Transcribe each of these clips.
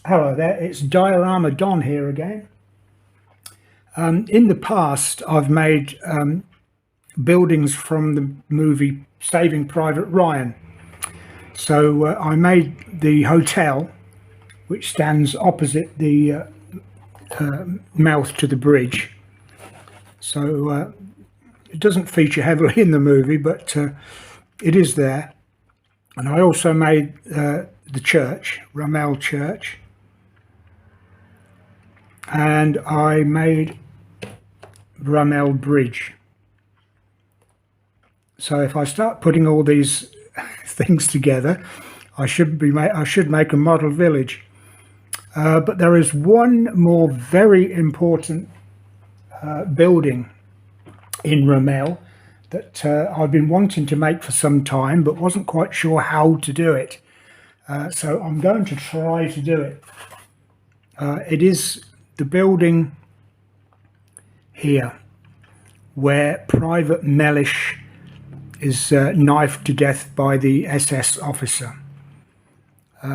Hello there, it's Diorama Don here again. In the past, I've made buildings from the movie Saving Private Ryan. So I made the hotel, which stands opposite the mouth to the bridge. So it doesn't feature heavily in the movie, but it is there. And I also made the church, Rummel Church. And I made Rummel Bridge. So if I start putting all these things together, I should make a model village. But there is one more very important building in Rummel that I've been wanting to make for some time, but wasn't quite sure how to do it. So I'm going to try to do it. It is the building here where Private Mellish is knifed to death by the SS officer.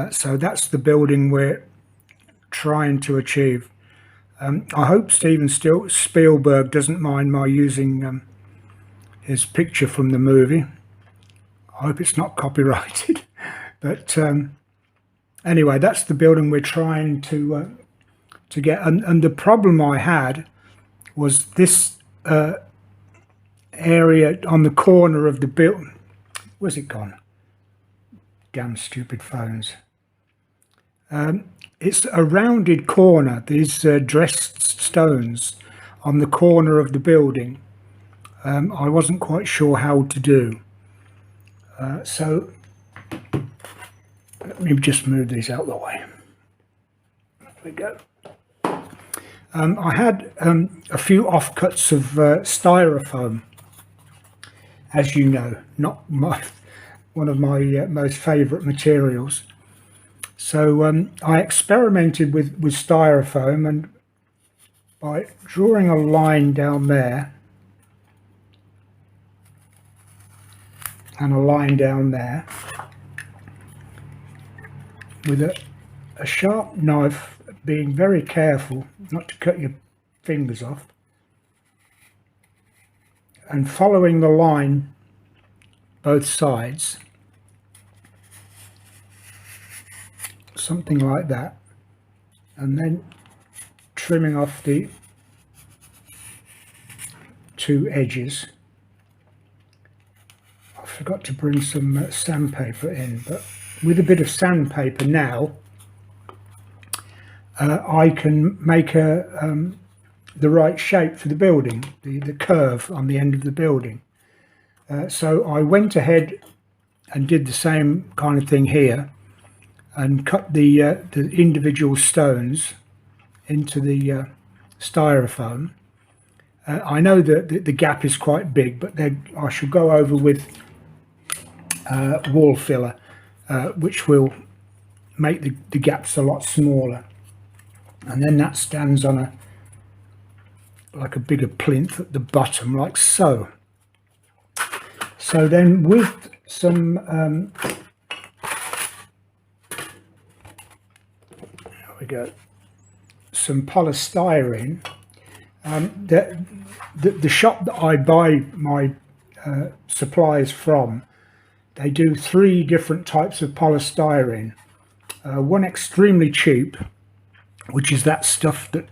So that's the building we're trying to achieve. I hope Steven Spielberg doesn't mind my using his picture from the movie. I hope it's not copyrighted. But anyway, that's the building we're trying to get. And the problem I had was this area on the corner of the building. Where's it gone? Damn stupid phones. It's a rounded corner, these dressed stones on the corner of the building. I wasn't quite sure how to do. So let me just move these out of the way. There we go. I had a few offcuts of styrofoam, as you know, not one of my most favourite materials. So I experimented with styrofoam, and by drawing a line down there and a line down there with a sharp knife, being very careful not to cut your fingers off, and following the line both sides, something like that, and then trimming off the two edges. I forgot to bring some sandpaper in, but with a bit of sandpaper now I can make the right shape for the building, the curve on the end of the building. So I went ahead and did the same kind of thing here, and cut the individual stones into the styrofoam. I know that the gap is quite big, but I shall go over with wall filler, which will make the gaps a lot smaller. And then that stands on like a bigger plinth at the bottom, like so. So then with some there we go, some polystyrene. The shop that I buy my supplies from, they do 3 different types of polystyrene. One extremely cheap, which is that stuff that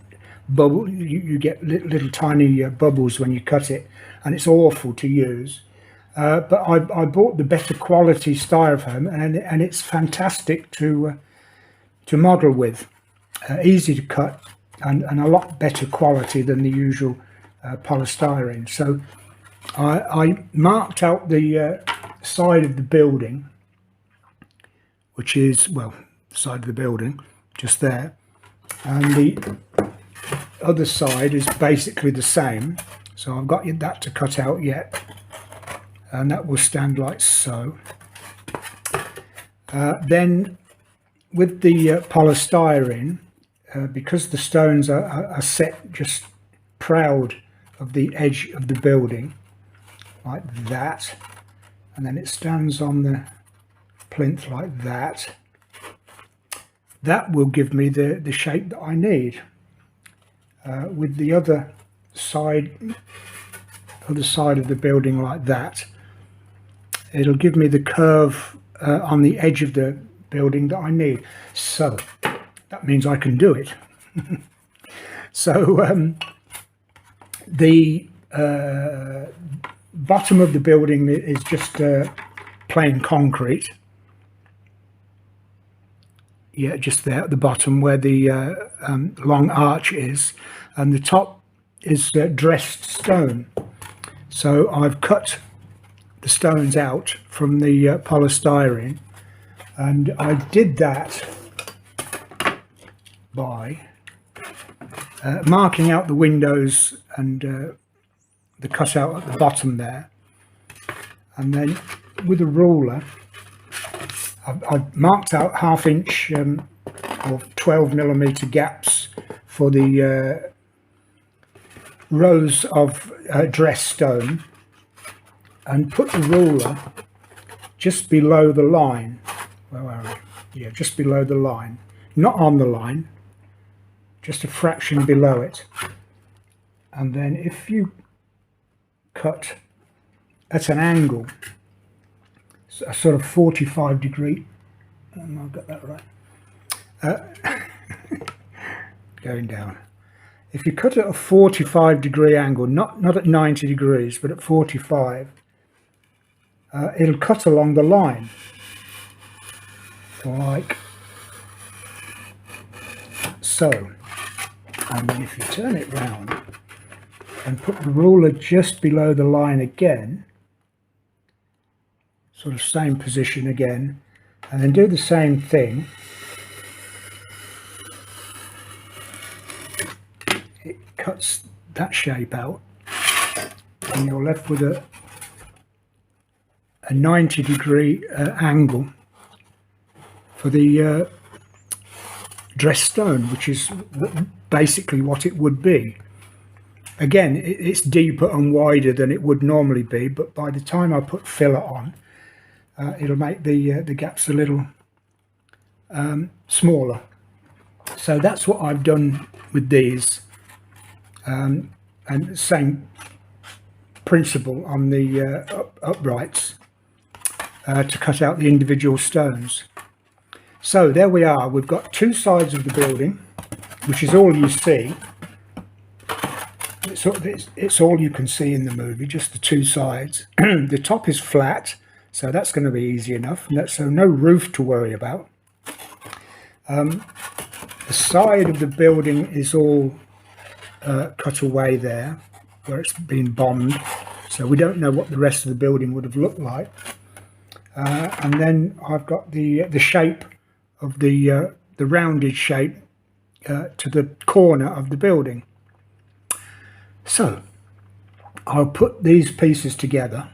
bubble, you get little tiny bubbles when you cut it, and it's awful to use. But I bought the better quality styrofoam, and it's fantastic to model with, easy to cut, and a lot better quality than the usual polystyrene. So I marked out the side of the building, which is, well, the side of the building, just there. And the other side is basically the same. So I've got that to cut out yet. And that will stand like so. Then with the polystyrene, because the stones are set just proud of the edge of the building, like that, and then it stands on the plinth like that, that will give me the shape that I need. With the other side of the building like that, it'll give me the curve on the edge of the building that I need. So that means I can do it. So the bottom of the building is just plain concrete. Yeah, just there at the bottom where the long arch is, and the top is dressed stone. So I've cut the stones out from the polystyrene, and I did that by marking out the windows and the cutout at the bottom there, and then with a ruler I've marked out 1/2 inch or 12mm gaps for the rows of dressed stone, and put the ruler just below the line. Where are we? Yeah, just below the line, not on the line, just a fraction below it. And then if you cut at an angle, a sort of 45 degree, I've got that right, going down. If you cut at a 45 degree angle, not at 90 degrees, but at 45, it'll cut along the line, like so. And then if you turn it round and put the ruler just below the line again, sort of same position again, and then do the same thing, it cuts that shape out, and you're left with a 90 degree angle for the dressed stone, which is basically what it would be. Again, it's deeper and wider than it would normally be, but by the time I put filler on, it'll make the gaps a little smaller. So that's what I've done with these, and the same principle on the uprights to cut out the individual stones. So there we are. We've got two sides of the building, which is all you see. It's all you can see in the movie, just the two sides. The top is flat, so that's going to be easy enough. So no roof to worry about. The side of the building is all cut away there, where it's been bombed, so we don't know what the rest of the building would have looked like. And then I've got the shape of the rounded shape to the corner of the building. So I'll put these pieces together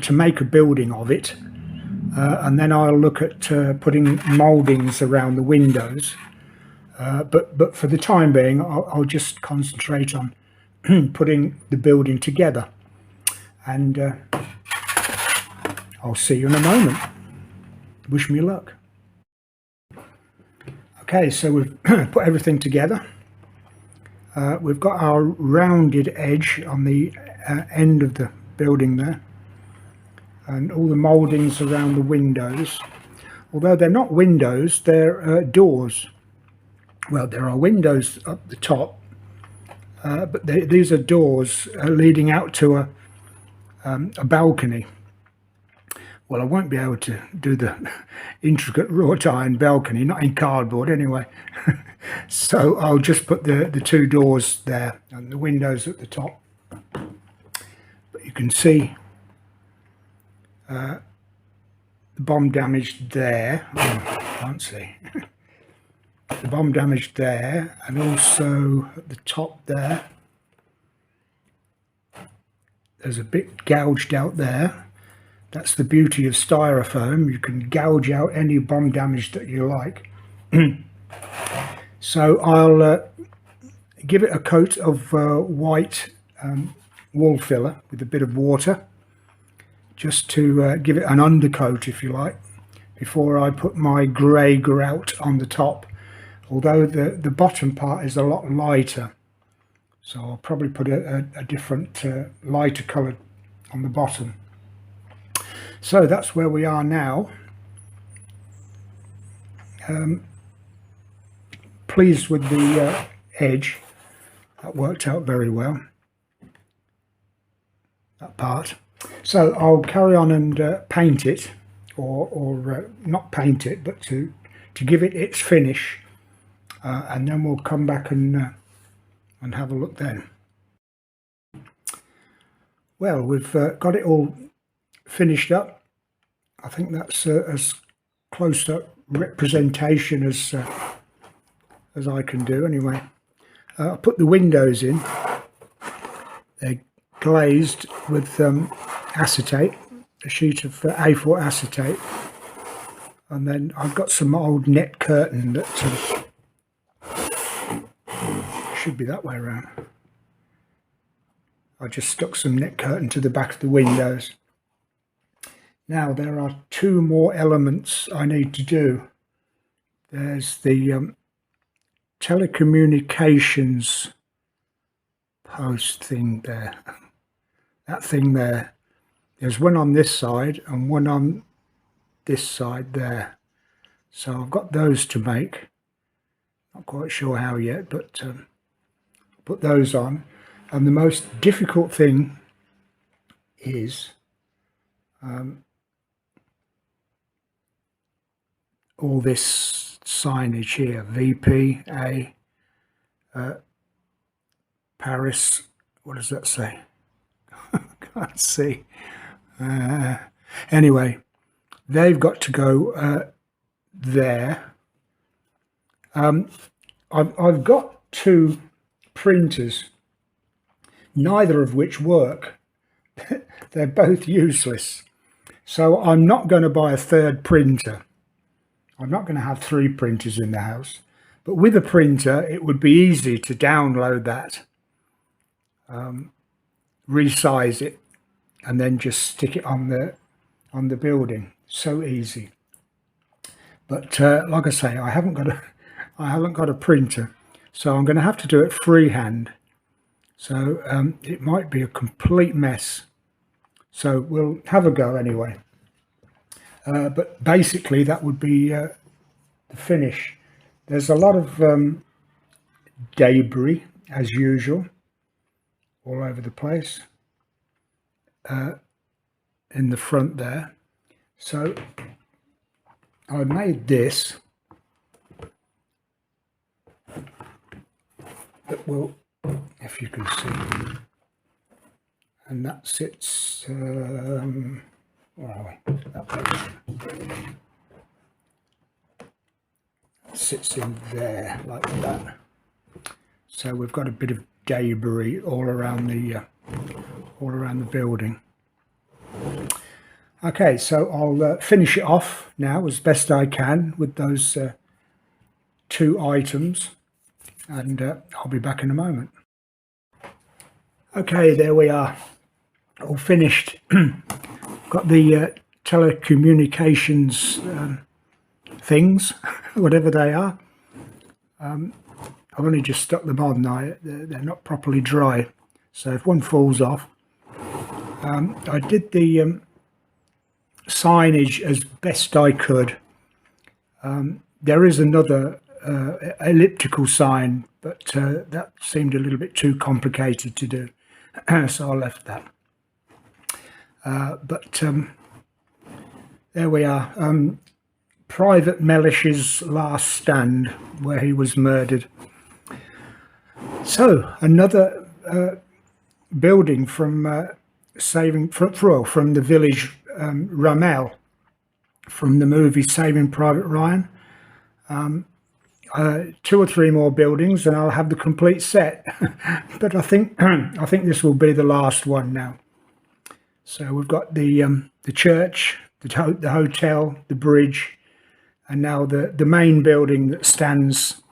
to make a building of it, and then I'll look at putting mouldings around the windows, but for the time being I'll just concentrate on putting the building together, and I'll see you in a moment. Wish me luck. Okay, so we've put everything together. We've got our rounded edge on the end of the building there, and all the mouldings around the windows. Although they're not windows, they're doors. Well, there are windows up the top, but these are doors leading out to a balcony. Well, I won't be able to do the intricate wrought iron balcony, not in cardboard anyway. So I'll just put the two doors there and the windows at the top. But you can see the bomb damage there. Oh, can't see. The bomb damage there, and also at the top there. There's a bit gouged out there. That's the beauty of styrofoam. You can gouge out any bomb damage that you like. So I'll give it a coat of white wall filler with a bit of water, just to give it an undercoat, if you like, before I put my grey grout on the top, although the bottom part is a lot lighter, so I'll probably put a different lighter colour on the bottom. So that's where we are now. Pleased with the edge. That worked out very well, that part. So I'll carry on and paint it, or not paint it, but to give it its finish, and then we'll come back and have a look then. Well, we've got it all finished up. I think that's as close a representation as I can do anyway. I put the windows in. They're glazed with acetate, a sheet of A4 acetate, and then I've got some old net curtain that should be that way around. I just stuck some net curtain to the back of the windows. Now there are two more elements I need to do. There's the telecommunications post thing there. That thing there. There's one on this side and one on this side there. So I've got those to make. Not quite sure how yet, but put those on. And the most difficult thing is all this signage here, VPA, Paris, what does that say? I can't see. Anyway, they've got to go there. I've got two printers, neither of which work. They're both useless. So I'm not going to buy a third printer. I'm not going to have three printers in the house. But with a printer, it would be easy to download that, resize it, and then just stick it on the building. So easy. But like I say, I haven't got a printer, so I'm going to have to do it freehand. So it might be a complete mess. So we'll have a go anyway. But basically that would be the finish. There's a lot of debris, as usual, all over the place in the front there. So I made this that will, if you can see, and that sits, where are we? That sits in there like that. So we've got a bit of debris all around the building. Okay, so I'll finish it off now as best I can with those two items, and I'll be back in a moment. Okay, there we are, all finished. Got the telecommunications things, whatever they are. I've only just stuck them on now. They're not properly dry, so if one falls off. I did the signage as best I could. There is another elliptical sign, but that seemed a little bit too complicated to do, so I left that. But there we are. Private Mellish's last stand, where he was murdered. So another building from from the village Ramel, from the movie Saving Private Ryan. 2 or 3 more buildings and I'll have the complete set. But I think this will be the last one now. So we've got the church, the hotel, the bridge, and now the main building that stands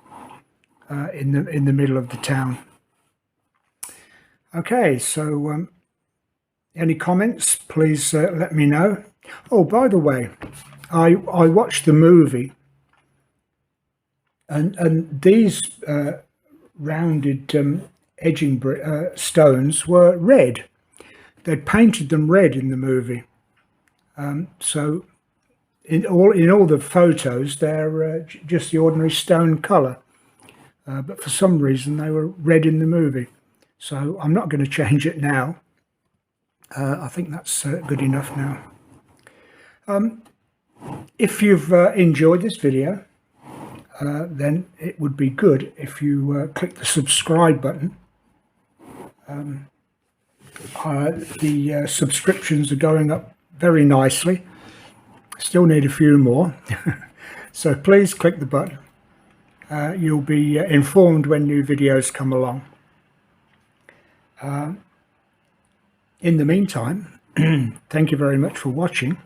in the middle of the town. Okay, so any comments, please let me know. Oh, by the way, I watched the movie, and these rounded edging stones were red. They'd painted them red in the movie. So in all the photos, they're just the ordinary stone colour. But for some reason, they were red in the movie. So I'm not going to change it now. I think that's good enough now. If you've enjoyed this video, then it would be good if you click the subscribe button. The subscriptions are going up very nicely. Still need a few more. So please click the button. You'll be informed when new videos come along. In the meantime, thank you very much for watching,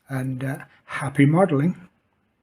and happy modelling.